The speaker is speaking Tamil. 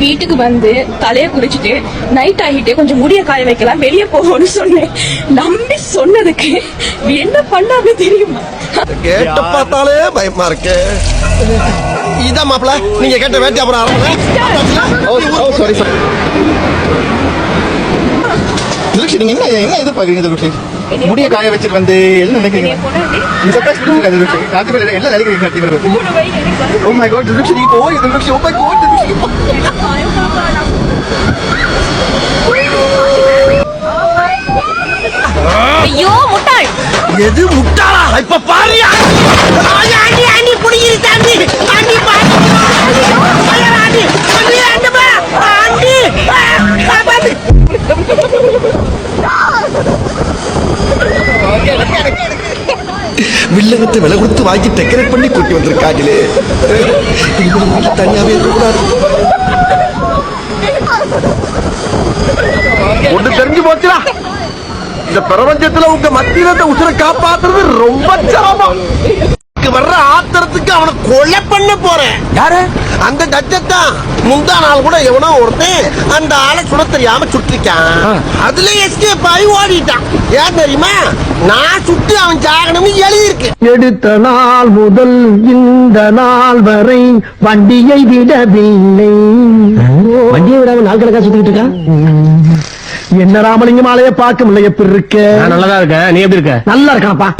வீட்டுக்கு வந்து தலைய குளிச்சுட்டு நைட் ஆகிட்டு கொஞ்சம் முடிய காய வைக்கலாம் வெளியே போகணும்னு சொன்னேன். நம்பி சொன்னதுக்கு என்ன பண்ணாம தெரியுமா? கேட்ட பார்த்தாலே பயமா இருக்கு. இதான் மாப்பிள நீங்க கேட்ட வேட்டி அப்புறம் நீங்க என்ன எதிர்பார்க்கறீங்க? முடிய காய வச்சுட்டு வந்து என்ன நினைக்கிறீங்க? என்ன நினைக்கிறீங்க? Oh my god, நீ போய் oh my god. ஐயோ முட்டாள். எது முட்டாளா? இப்ப பாரியா ஆண்டி ஆண்டி புடிங்கிரு தாண்டி ஆண்டி பாடி ஆண்டி ஆண்டி ஆண்டமா ஆண்டி காப்பாத்து. வில்லகத்தை விலை கொடுத்து வாங்கி டெக்கரேட் பண்ணி கூட்டி வந்திருக்காங்களே. தனியாவே இருக்கக்கூடாது. ஒண்ணு தெரிஞ்சு போச்சுடா, இந்த பிரபஞ்சத்துல உங்க மத்தியில இந்த உசுரை காப்பாத்துறது ரொம்ப சிரமம். வர்ற ஆத்திரத்துக்கு அவனை கொலை பண்ண போறேன். யாரு? அந்த டச்சத்தான். முந்தா நாள் கூட எவனோ ஒருத்தன் அந்த ஆளை சுட தெரியாம சுட்டிருக்கான். அதுல எஸ்கேப் ஆகி ஓடிட்டான். ஏன் தெரியுமா? நான் சுட்டு அவன் சாகணும்னு எழுதியிருக்கு. எடுத்த நாள் முதல் இந்த நாள் வரை வண்டியை விடவில்லை. வண்டியை விடாம நாள் கணக்கா சுத்திட்டு இருக்கான். என்ன ராமலிங்கம் ஆலைய பார்க்க முடியல. எப்படி இருக்க? நல்லதா இருக்க. நீ எப்படி இருக்க? நல்லா இருக்கான்ப்பா.